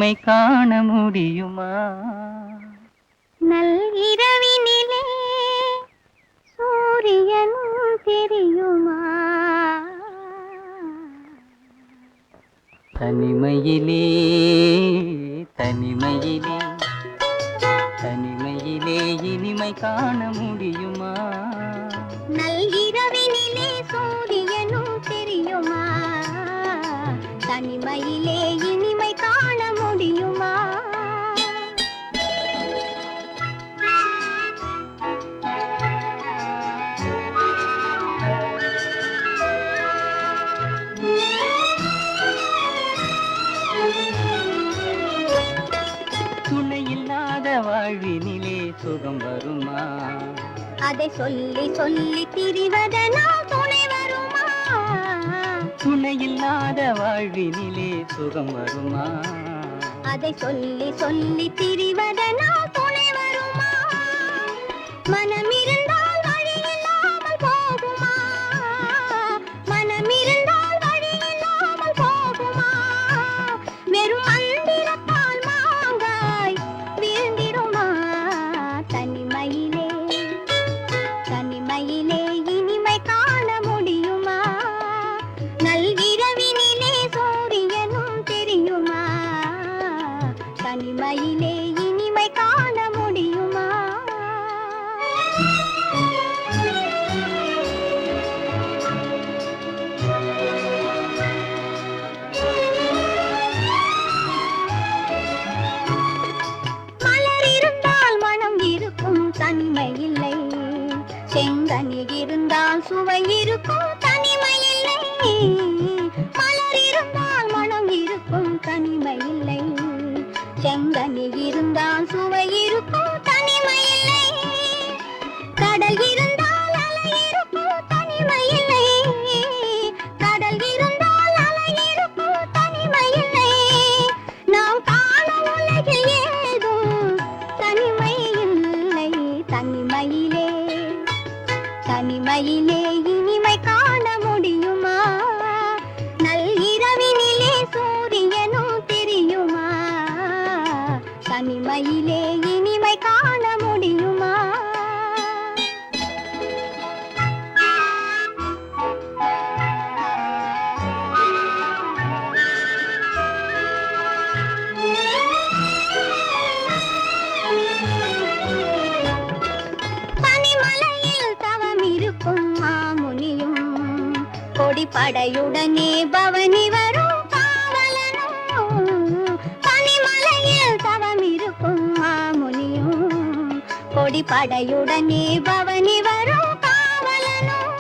இனிமை காண முடியுமா? நல்இரவினிலே சூரியனும் தெரியுமா? தனிமையிலே தனிமையிலே தனிமையிலே இனிமை காண முடியுமா? நல்இரவினிலே சூரியனும் தெரியுமா? தனிமையிலே இனிமை காண முடியுமா? துணையில்லாத வாழ்வினிலே சுகம் வருமா? அதை சொல்லி சொல்லி திரிவதனால் துணை வருமா? துணையில்லாத வாழ்வினிலே சுகம் வருமா? அதை சொல்லி சொல்லி திரிவதனால் துணை வருமா? மனமிருந்தால் வழி இல்லாமல் போகுமா? மனமிருந்தால் வழி இல்லாமல் போகுமா? வெறும் மந்திரத்தால் மாங்காய் வீழ்ந்திடுமா? தனிமையிலே தனிமையிலே இனிமை காண முடியுமா? நல்இரவினிலே சூரியனும் தெரியுமா? தனிமையிலே இனிமை காண முடியுமா? மலர் இருந்தால் மனம் இருக்கும், தனிமை இல்லை. செங்கனி இருந்தால் சுவை இருக்கும், தனிமை இல்லை. மலர் இருந்தால் மனம் இருக்கும், தனிமை இல்லை. செங்கனி இருந்தால் சுவை இருக்கும், தனிமை இல்லை. கடல் இருந்தால் அலை இருக்கும், தனிமை இல்லை. கடல் இருந்தால் அலை இருக்கும், தனிமை இல்லை. நாம் காண உலகில் ஏதும் தனிமை இல்லை. தனிமையிலே தனிமையிலே இனிமை காண முடியுமா? நல்இரவினிலே சூரியனும் தெரியுமா? தனிமையிலே இனிமை காண முடியுமா? பனிமலையில் தவம் இருக்கும் மாமுனியும், கொடிப்படையுடனே பவனி வரும் காவலனும். பனிமலையில் தவம் இருக்கும் மாமுனியும், கொடிப்படையுடனே பவனி வரும் காவலனும்.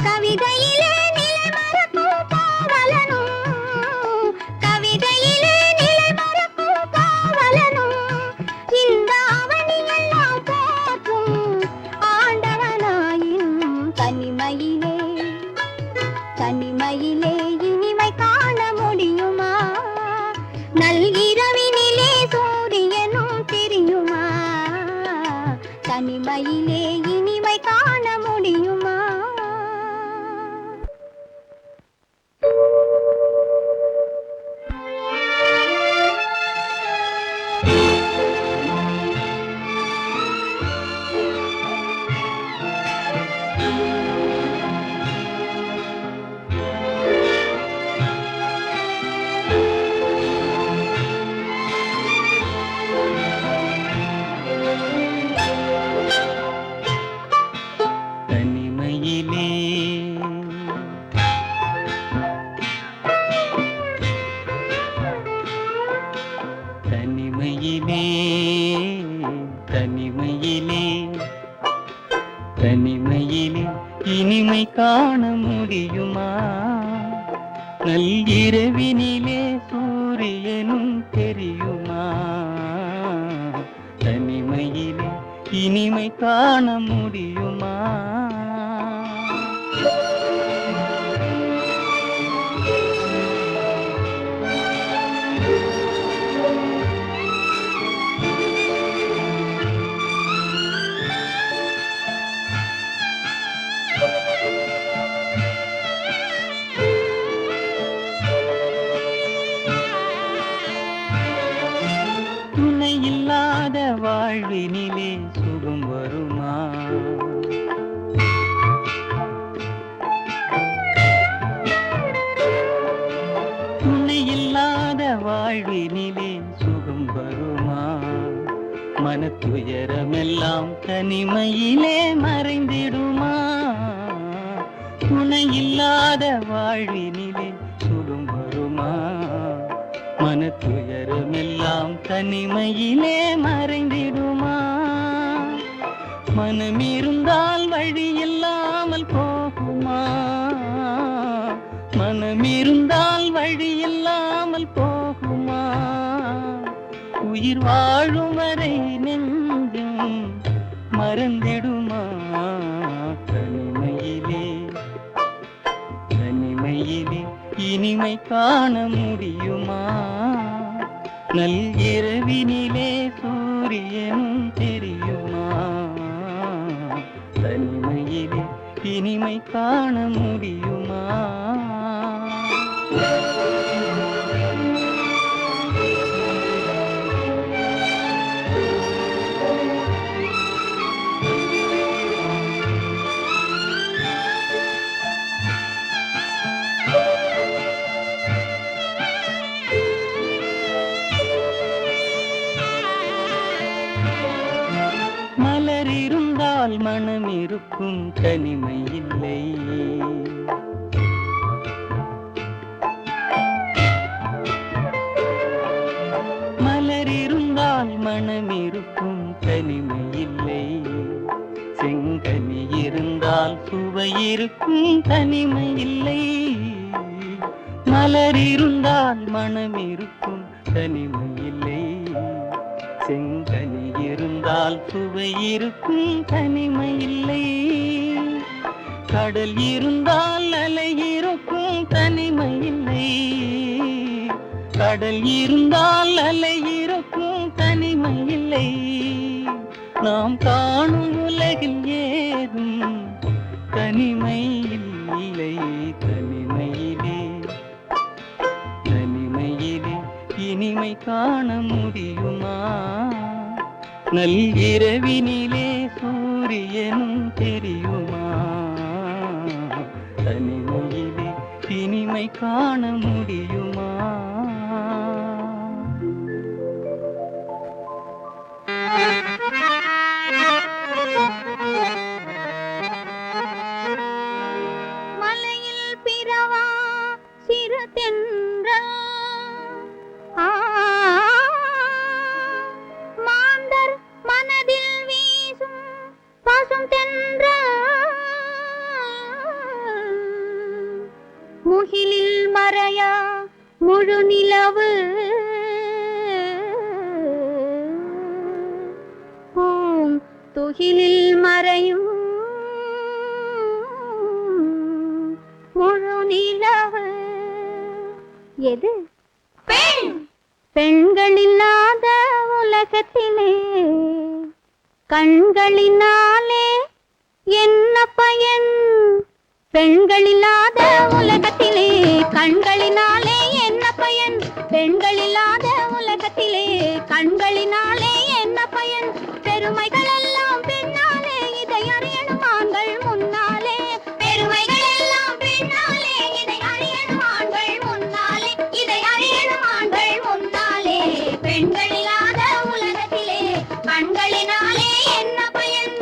கவிதையிலே நிலை மறக்கும் காவலனும். கவிதையிலே நிலை மறக்கும் காவலனும். இந்த அவனியெல்லாம் போற்றும் ஆண்டவனாயின் தனிமையிலே தனிமையிலே இனிமை காண முடியுமா? நல்இரவினிலே சூரியனும் தெரியுமா? தனிமையிலே இனிமை காண முடியுமா? தனிமையிலே தனிமையிலே தனிமையிலே தனிமையிலே இனிமை காண முடியுமா? நல்இரவினிலே சூரியனும் தெரியுமா? தனிமையிலே இனிமை காண முடியுமா? தனிமையிலே மறைந்திடுமா? துணை இல்லாத வாழ்வினிலே சுடும் வருமா? மனத்துயரமெல்லாம் தனிமையிலே மறைந்திடுமா? மனமிருந்தால் வழி இல்லாமல் போகுமா? மனமிருந்தால் வழி இல்லாமல் போகுமா? உயிர் வாழும் வரை நெஞ்சம் மறந்திடுமா? தனிமையிலே தனிமையிலே இனிமை காண முடியுமா? நல்கிரவினிலே சூரியனும் தெரியுமா? தனிமையிலே இனிமை காண முடியுமா? மலர் இருந்தால் மனம் இருக்கும், தனிமை இல்லை. மலர் இருந்தால் மனம் இருக்கும், தனிமை இல்லை. செங்கனி இருந்தால் சுவை இருக்கும், தனிமை இல்லை. மலர் இருந்தால் மனம் இருக்கும், தனிமை இல்லை. செங்கனி இருந்தால் சுவை இருக்கும், தனிமை இல்லை. கடல் இருந்தால் அலை இருக்கும், தனிமை இல்லை. கடல் இருந்தால் அலை இருக்கும், தனிமை இல்லை. நாம் காணும் உலகில் ஏதும் தனிமை இல்லை. தனிமையிலே தனிமையிலே இனிமை காண முடியுமா? நல்கிரவினிலே சூரியனும் தெரியுமா? தனிமையிலே இனிமை காண முடியுமா? மலையில் பிறவா சிறு தென்றல், மாந்தர் மனதில் வீசும் பசும் தென்றல், முகிலில் மறையா முழு நிலவு, துகிலில் மறையும் முழு நிலவு. எது? பெண். பெண்கள் இல்லாத உலகத்திலே கண்களினாலே என்ன பயன்? பெண்கள் இல்லாத உலகத்திலே கண்களினாலே என்ன பயன்? பெண்கள் இல்லாத உலகத்திலே கண்களினாலே என்ன பயன்? பெருமைகள் எல்லாம் பெண்ணாலே, இதை அறியணும் ஆண்கள் முன்னாலே. பெருமைகள் எல்லாம் பெண்ணாலே, இதை அறியணும் ஆண்கள் முன்னாலே. இதை அறியணும் ஆண்கள் முன்னாலே. பெண்கள் இல்லாத உலகத்திலே கண்களினாலே என்ன பயன்?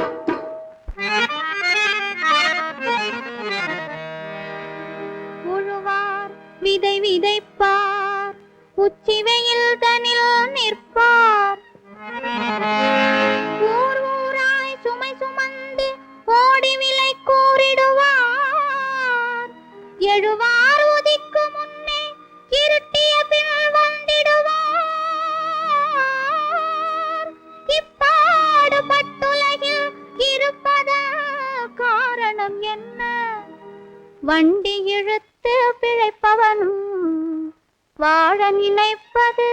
உழுவார் விதை விதைப்பார், உச்சி வெயில் தனில் நிற்பார். ஊர் ஊராய் சுமை சுமந்து ஓடி விலை கூறிடுவார். எழுவார் உதிக்கு முன்னே இருட்டிய பின் வந்திடுவார். இப்பாடு பட்டுலகில் இருப்பத காரணம் என்ன? வண்டி இழுத்து பிழைப்பவனும் வாழ நினைப்பது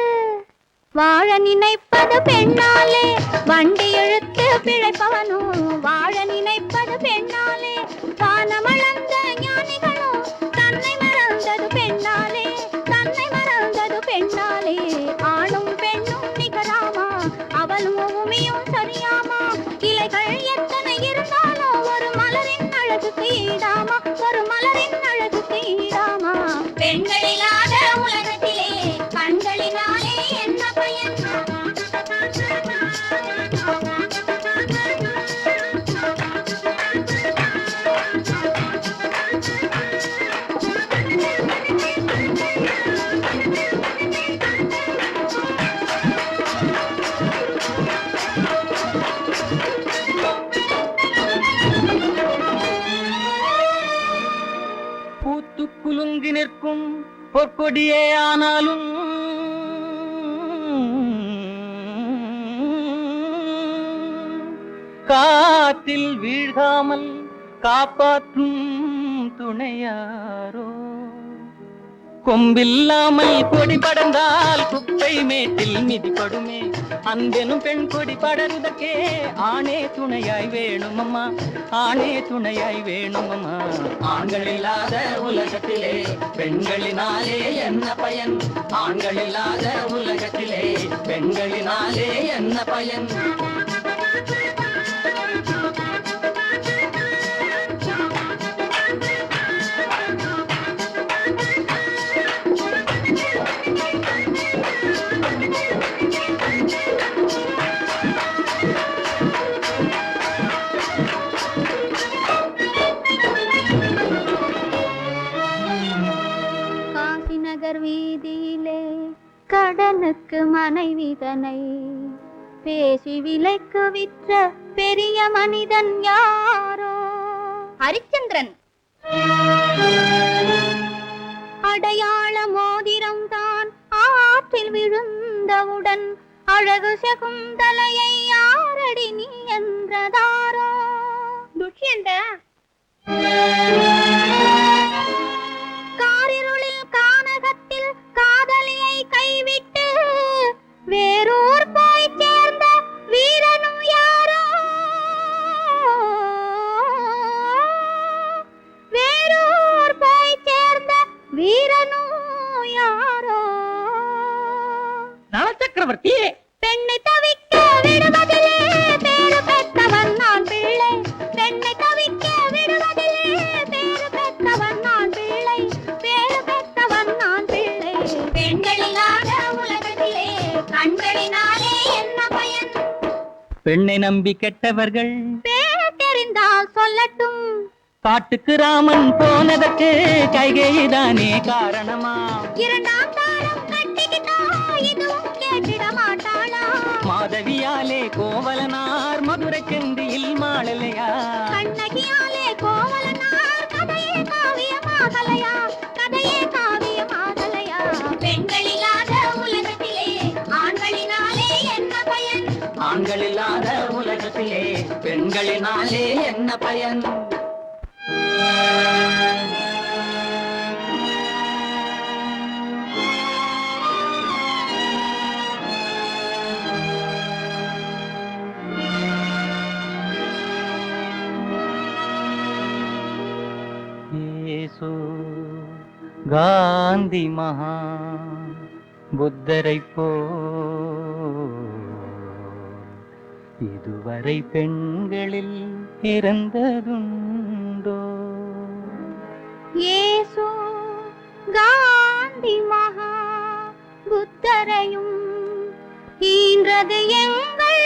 பெண்ணாலே. வண்டி இழுத்து பிழைப்பவனும் வாழ நினைப்பது பெண்ணாலே. வானமளந்த ஞானிகளும் தன்னை மறந்தது பெண்ணாலே. தன்னை மறந்தது பெண்ணாலே. ஆணும் பெண்ணும் நிகராமா, அவளும் பூமியும் சரியாமா. இலைகள் எத்தனை இருந்தாலும் ஒரு மலரின் அழகுக்கு ஈடாமா, ஒரு மலரின் அழகுக்கு ஈடாமா. பெண்கள் இல்லாத உலகத்திலே கண்களினாலே என்ன பயன்? குலுங்கி நிற்கும் பொற்கொடியே ஆனாலும் காற்றில் வீழ்காமல் காப்பாற்றும் துணையாரோ கொம்பில்லாமல் கொடி படர்ந்தால் குப்பை மேட்டில் மிதிப்படுமே அன்பெனும் பெண் கொடி படருதற்கே ஆணே துணையாய் வேணுமம்மா ஆணே துணையாய் வேணுமம்மா ஆண்கள் இல்லாத உலகத்திலே பெண்களினாலே என்ன பயன் ஆண்கள் இல்லாத உலகத்திலே பெண்களினாலே என்ன பயன் வீதியிலே கடனுக்கு மனைவிதனை பேசி விலைக்கு விற்ற பெரிய மனிதன் யாரோ ஹரிச்சந்திரன் அடையாள மோதிரம் தான் ஆற்றில் விழுந்தவுடன் அழகு சகுந்தலையை யாரடி நீ என்றதாரோ துஷ்யந்த காதலியை கைவிட்டு வேறூர் போய் சேர்ந்த வீரனும் யாரோ வேறூர் போய் சேர்ந்த வீரனும் யாரோ நலச்சக்கரவர்த்தி பெண்ணை தவிக்க விடுவதிலே பேரு பெற்றவன் நான் பிள்ளை பெண்ணை தவிக்க விடுவதிலே பேரு பெற்றவன் நான் பிள்ளை பேரு பெற்றவன் நான் பிள்ளை பெண்களில்லாத உலகத்திலே கண்களினாலே என்ன பயன் பெண்ணை நம்பி கெட்டவர்கள் தெரிந்தால் சொல்லட்டும் காட்டுக்கு ராமன் போனதற்கு கைகேயிதானே காரணமா இரண்டாம் தாரம் கட்டிக்கிட்டா இதுவும் கேட்டிட மாட்டாளா மாதவியாலே கோவலனார் மதுரை செந்தியில் மாளலையா கண்ணகியாலே கோவலனார் கதையே காவியமாகலையா கதையே காவியமாகலையா பெண்களில்லாத உலகத்திலே ஆண்களினாலே என்ன பயன் ஆண்களில்லாத உலகத்திலே பெண்களினாலே என்ன பயன் இயேசு காந்தி மகா புத்தரை போ இதுவரை பெண்களில் பிறந்ததுண்டோ இயேசு காந்தி மகா புத்தரையும் ஈன்றது எங்கள்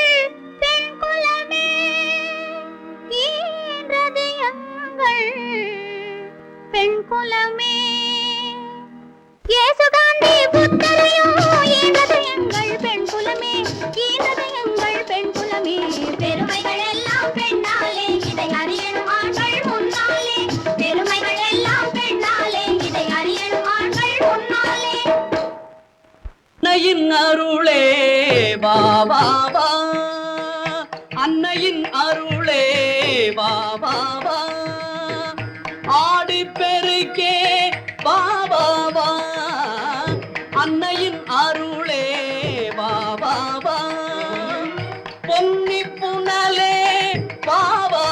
பெண் குலமே ஈன்றது எங்கள் பெண் குலமே இயேசு காந்தி புத்தரையும் ஈன்றது எங்கள் பெண் குலமே ஈன்றது எங்கள் பெண் குலமே பெருமைகள் எல்லாம் பெண்ணாலே இதை அறியணும் ஆண்கள் முன்னாலே பெருமைகள் எல்லாம் பெண்ணாலே இதை அறியணும் ஆண்கள் முன்னாலே அன்னையின் அருளே பாபா அன்னையின் அருளே பாபா ஆடி பெருக்கே பாபா அன்னையின் அருளே பாபா பொன்னி புனலே பாபா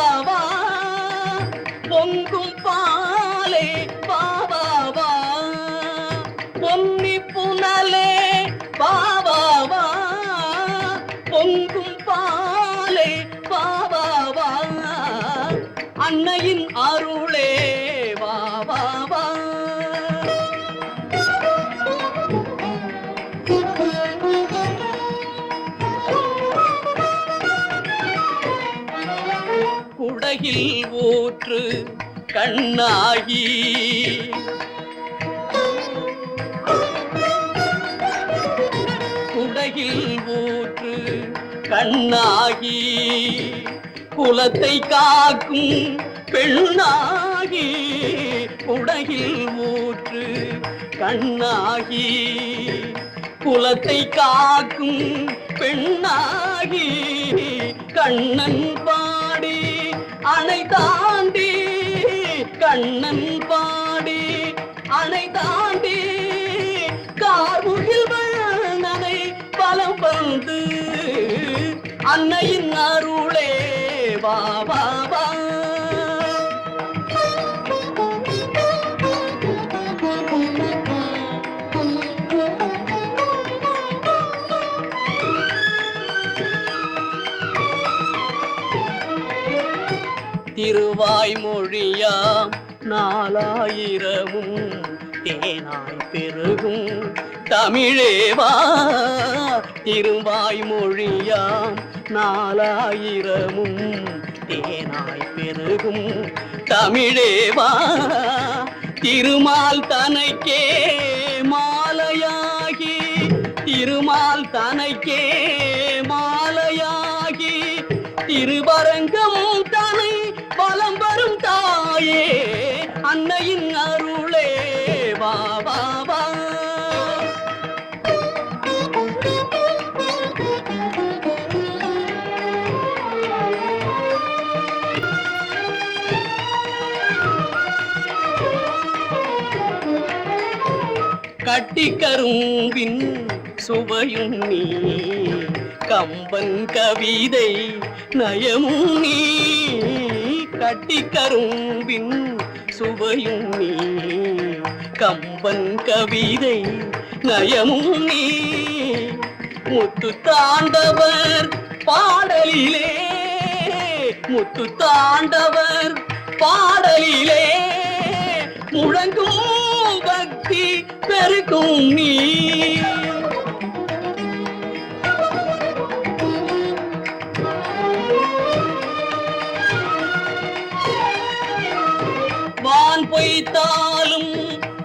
பொங்கும் பாலே பாபா பொன்னி புனலே பாபா பொங்கும் பாலே பாபா அன்னையின் அருளே பாபா குடகில் ஊற்று கண்ணாகி குடகில் ஊற்று கண்ணாகி குலத்தை காக்கும் பெண்ணாகி உடையில் ஊற்று கண்ணாகி குலத்தை காக்கும் பெண்ணாகி கண்ணன் பாடி அணை தாண்டி கண்ணன் பாடி அணை தாண்டி கார்முகில் வண்ணனை பலம் வந்து அன்னையின் அருளே வா வா வா திருவாய்மொழியாம் நாலாயிரமும் தேனாய் பெருகும் தமிழேவா திருவாய்மொழியாம் நாலாயிரமும் தேனாய் பெருகும் தமிழேவா திருமால் தனக்கே மாலையாகி திருமால் தனக்கே மாலையாகி திருவரங்கம் தனை பலம் வரும் தாயே அன்னையின் அருளே வா வா வா கட்டிக்கரும்பின் சுவையும் நீ கம்பன் கவிதை நயமும் நீ கட்டிக்கரும்பின் சுவையும் நீ கம்பன் கவிதை நயமும் நீ முத்து தாண்டவர் பாடலிலே முத்து தாண்டவர் பாடலிலே முழங்கும் பக்தி பெருக்கும் நீ வான் பொய்த்தாலும்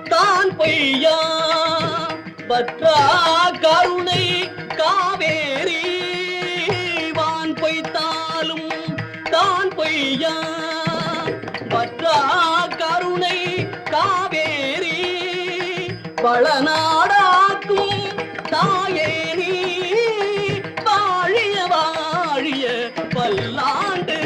தான் பொய்யா பற்றா கருணை காவேரி வான் பொய்த்தாலும் தான் பொய்யா பற்றா கருணை காவேரி பழநாடாக்கும் தாயேரி வாழிய வாழிய பல்லாண்டு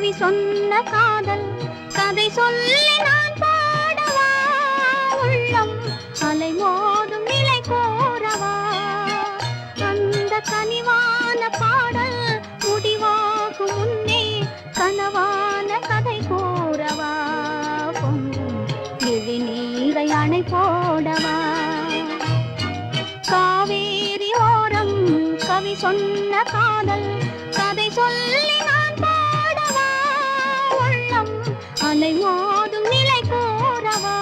கவி சொன்ன காதல் கதை சொல்லி நான் பாடவா உள்ளம் அலை மோதும் நிலை கோரவா அந்த கனிவான பாடல் முடிவாகும் முன்னே கனவான கதை கூறவா பொங்கும் இழி நீரை அணை போடவா காவேரி ஓரம் கவி சொன்ன காதல் கதை சொல்லி அலை மோதும் நிலை கோரவா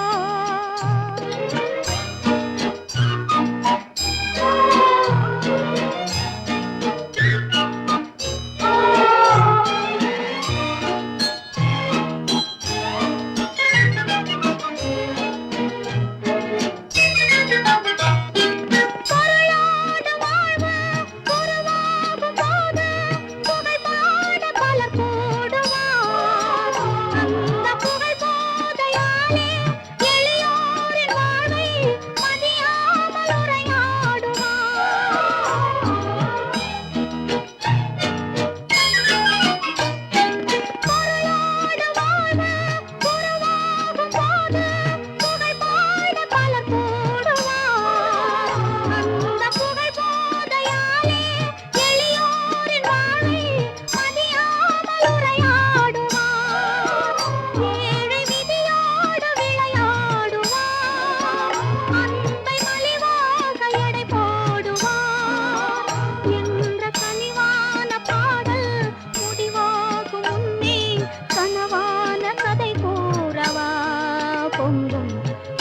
பொங்கும்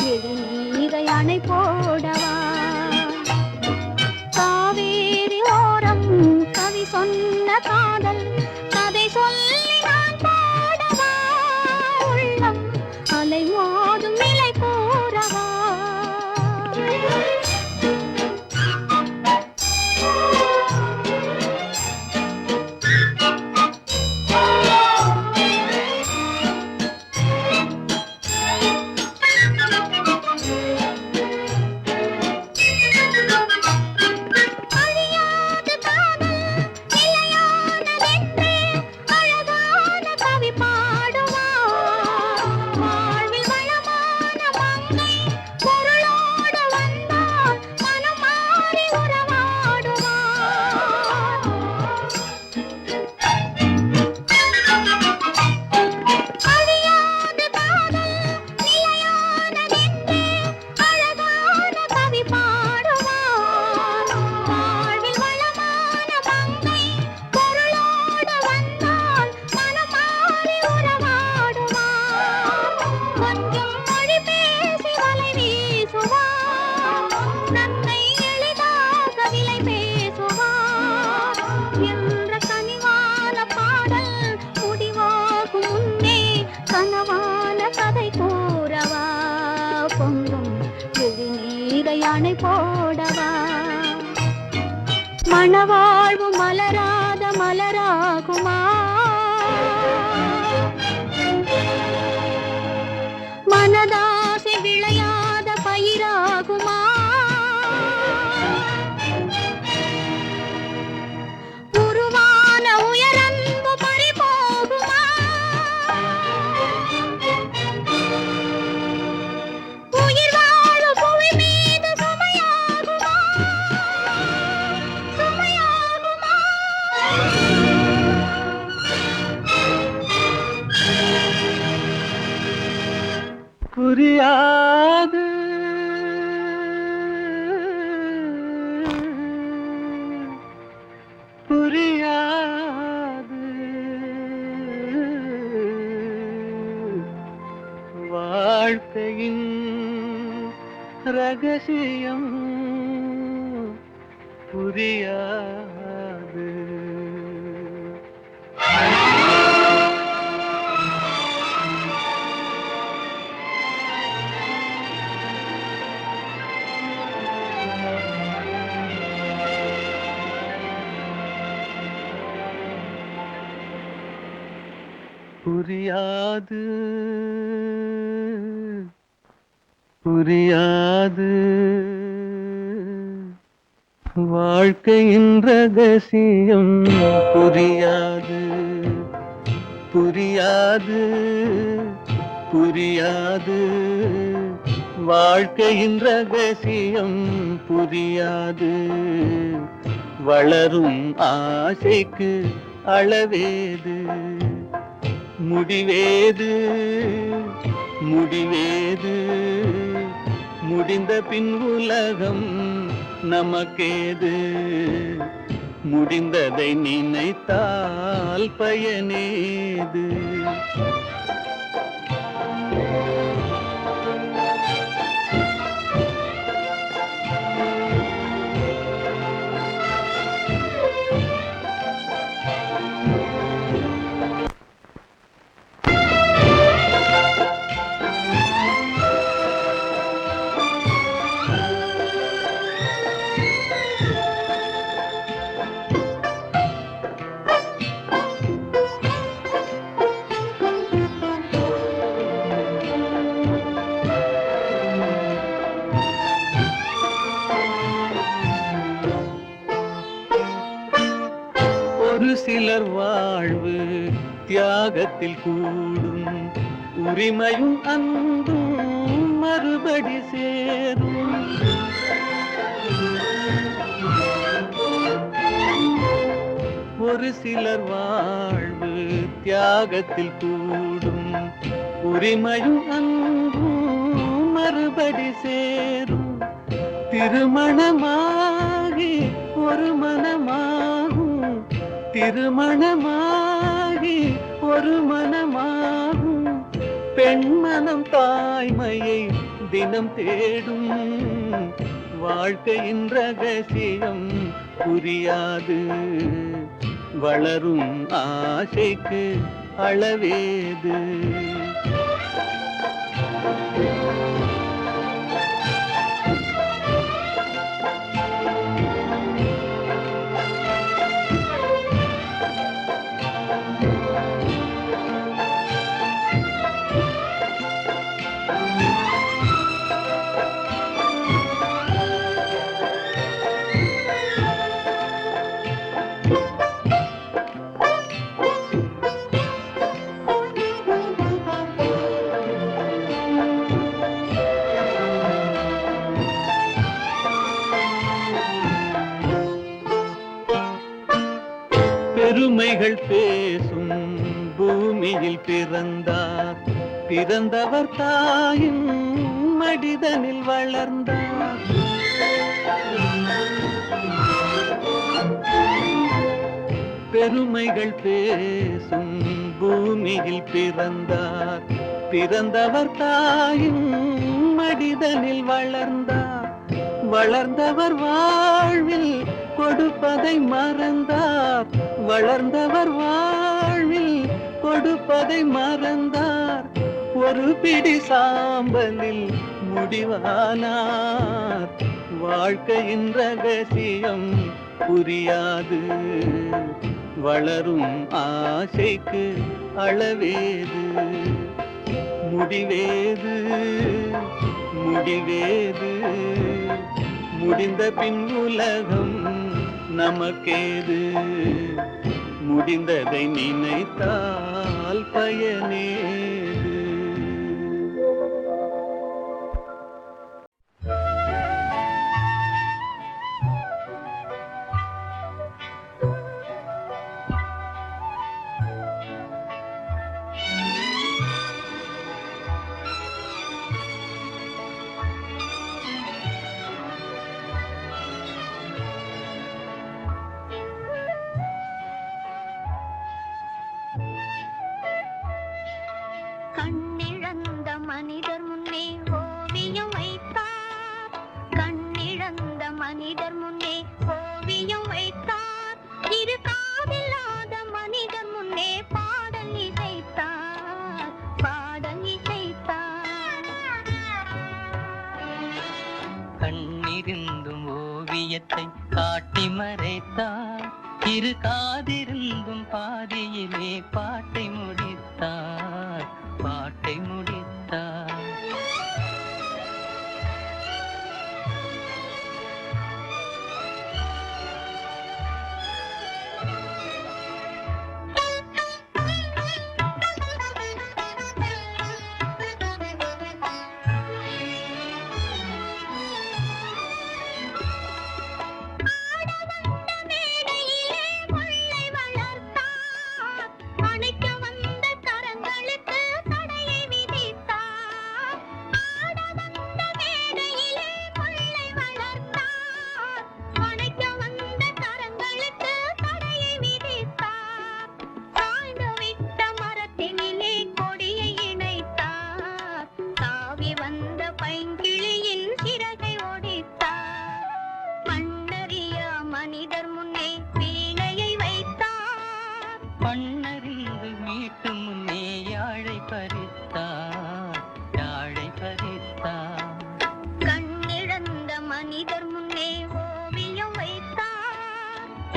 எழி நீரை அணை போடவா சொன்ன காதல் கதை சொல்லி நான் பாடவா உள்ளம் அலை மோதும் நிலை கூறவா யானை போடவா மணவாழ்வு மலராத மலராகுமா மனதாசை விளையாத பயிராகுமா உருவான உயரன்பு பறிபோகுமா உயிர் வாழு புவி மீது சுமையாகுமா சுமையாகுமா புரியாது புரியாது வாழ்க்கையின் ரகசியம் புரியாது புரியாது புரியாது வாழ்க்கையின் ரகசியம் புரியாது புரியாது புரியாது வாழ்க்கையின் ரகசியம் புரியாது வளரும் ஆசைக்கு அளவேது முடிவேது முடிவேது முடிந்த பின் உலகம் நமக்கேது முடிந்ததை நினைத்தால் பயனேது ஒரு சிலர் வாழ்வு தியாகத்தில் கூடும் உரிமையும் அன்பும் மறுபடி சேரும் ஒரு சிலர் வாழ்வு தியாகத்தில் கூடும் உரிமையும் அன்பும் மறுபடி சேரும் திருமணமாகி ஒரு மனமாகும் திருமணமாகி ஒரு மனமாகும் பெண்மனம் தாய்மையை தினம் தேடும் வாழ்க்கையின் ரகசியம் புரியாது வளரும் ஆசைக்கு அளவேது. பெருமைகள் பேசும் பூமியில் பிறந்தார், பிறந்தவர் தாயின் மடிதனில் வளர்ந்தார். பெருமைகள் பேசும் பூமியில் பிறந்தார், பிறந்தவர் தாயின் மடிதனில் வளர்ந்தார். வளர்ந்தவர் வாழ்வில் கொடுப்பதை மறந்தார், வளர்ந்தவர் வாழ்வில் கொடுப்பதை மறந்தார். ஒரு பிடி சாம்பலில் முடிவானார், வாழ்க்கையின் ரகசியம் புரியாது. வளரும் ஆசைக்கு அளவேது, முடிவேது முடிவேது. முடிந்த பின் உலகம் நமக்கேது, முடிந்ததை நினைத்தால் பயனேது. கண்ணிழந்த மனிதர் முன்னே ஓவியம் வைத்தார், கண்ணிழந்த மனிதர் முன்னே ஓவியம் வைத்தார். இரு காதில்லாத மனிதர் முன்னே பாடல் இசைத்தார், பாடல் இசைத்தார். கண்ணிருந்தும் ஓவியத்தை காட்டி மறைத்தார், இரு காதிருந்தும் பாதியிலே பாட்டை முடித்தார், பாட்டை முடித்தார்.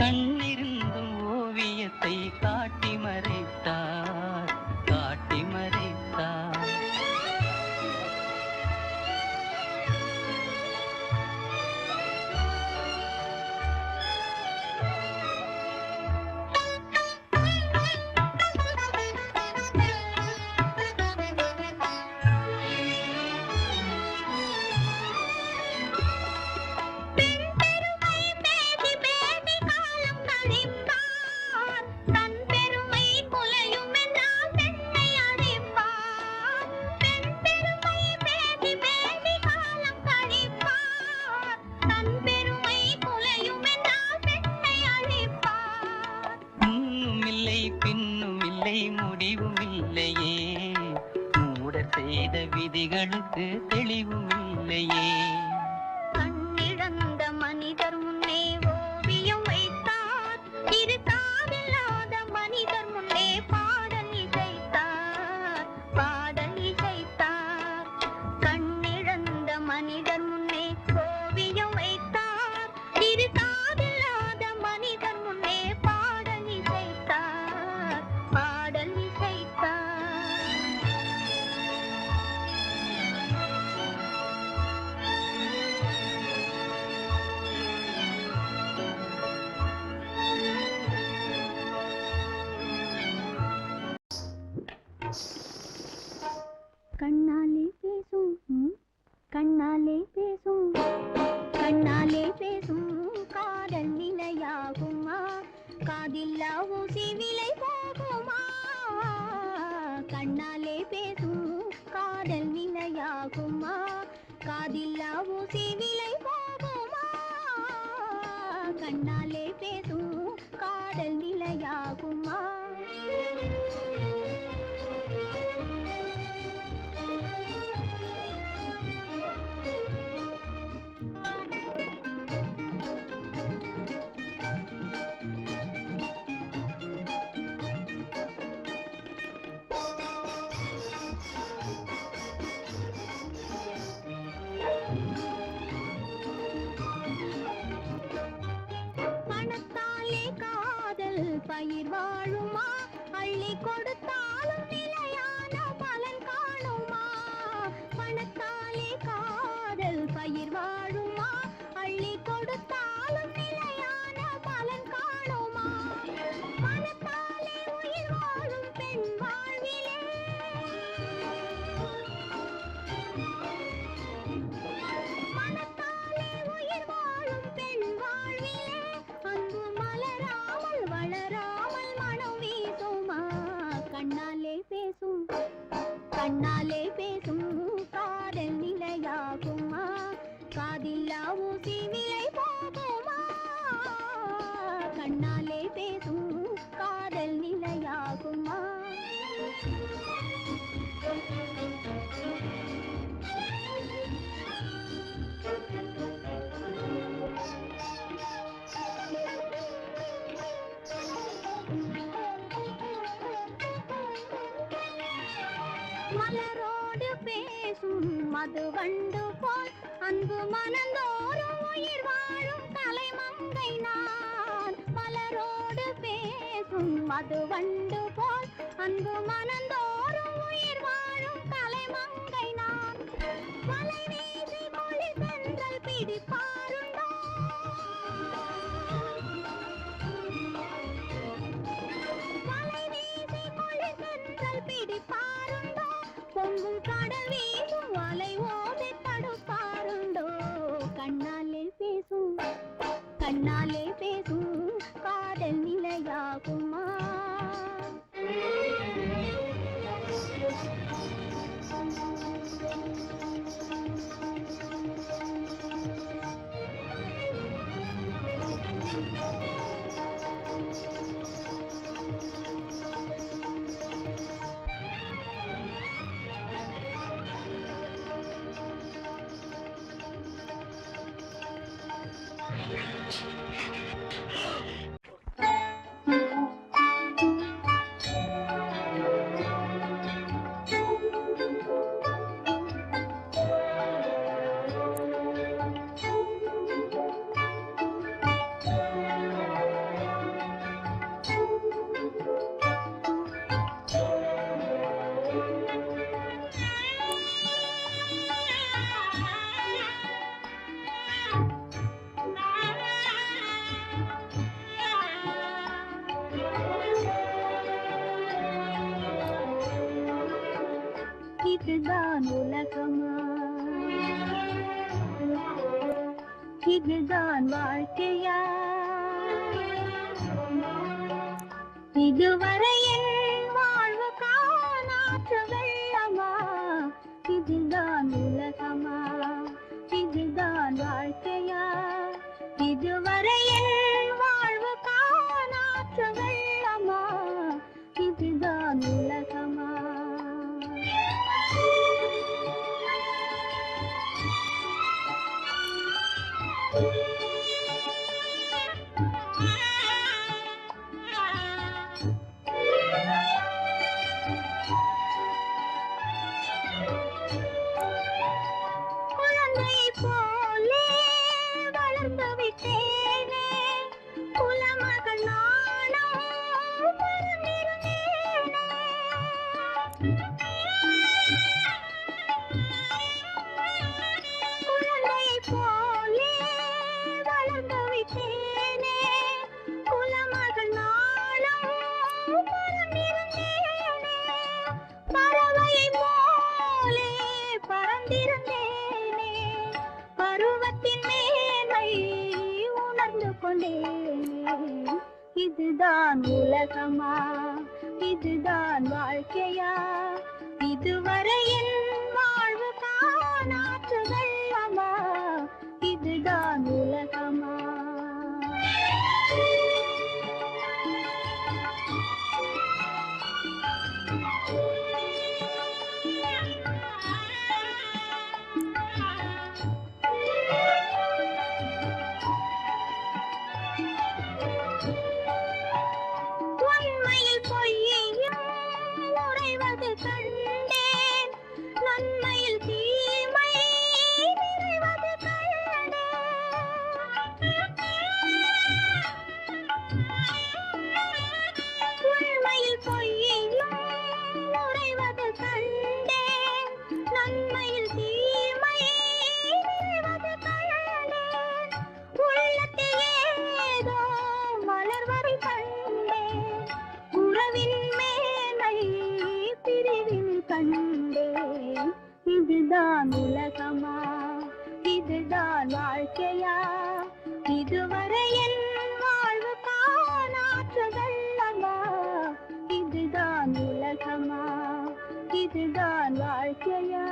கண்ணிருந்தும் ஓவியத்தை காட்டி மறைத்தார், காட்டி மறைத்தார். செய்த விதிகளுக்கு தெளிவும் இல்லையே. கண்ணிழந்த மனிதர் முன்னே ஓவியம் வைத்தார், இரு காதில் காதில்லா ஊசி விலை போகுமா கண்ணாலே பேசும் காதல் விலையாகுமா காதில்லா ஊசி விலை போகுமா கண்ணாலே பேசும் காதல் விலையாகுமா பணத்தாலே காதல் பயிர் வாழுமா அள்ளி கொடுத்தாலும் நிலையான பலன் காணுமா பணத்தாலே காதல் பயிர் வாழுமா அள்ளி கொடுத்தாலும் நிலையான பலன் காணுமா பணத்தாலே உயிர் வாழும் பெண் வாழ்விலே மனத்தாலே உயிர் வாழும் பெண் வாழ்விலே அன்பு மலராமல் வளராமல் மனம் வீசுமா கண்ணாலே பேசும் காதல் நிலையாகுமா காதில்லா ஊசி விலை போகுமா கண்ணாலே பேசும் காதல் நிலையாகுமா மலரோடு பேசும் மது வண்டு போல் அன்பு மனந்தோறும் உயிர் வாழும் தலைமங்கை நான் மலரோடு பேசும் மது வண்டு போல் அன்பு மனந்தோறும் உயிர் வாழும் தலைமங்கை நான் மலை வீசி மொழி சென்றல் பிடிப்பாருண்டோ மலை வீசி மொழி சென்றல் பிடிப்பாருண்டோ பொங்கும் கடல் வீசும் அலை ஓதை தடுப்பாருண்டோ கண்ணாலே பேசும் காதல் நிலையாகுமா இதுதான் உலகமா இதுதான் வாழ்க்கையா இதுவரை என் வாழ்வு காணாற்று வெள்ளமா இதுதான் உலகமா இதுதான் வாழ்க்கையா இதுவரை என் வாழ்வு காணாற்று வெள்ளமா இதுதான் உலகமா இதுதான் உலகமா, இதுதான் வாழ்க்கையா, இதுவரை என் வாழ்வு காணாற்று வெள்ளமா, இதுதான் உலகமா. உண்மையில் பொய்யையும் உறைவது கண்டேன், நன்மையில் தீமை நிறைவது கண்டேன். உண்மையில் பொய்யையும் உறைவது கண்டேன், நன்மையில் தீமை நிறைவது கண்டேன். உள்ளத்தில் ஏதோ மலர்வதை கண்டேன், உறவின் மேன்மை பிரிவின் கண்டேன். இதுதான் உலகமா, இதுதான் வாழ்க்கையா, இதுவரை என் வாழ்வு காணாற்று வெள்ளமா, இதுதான் உலகமா, இதுதான் வாழ்க்கையா.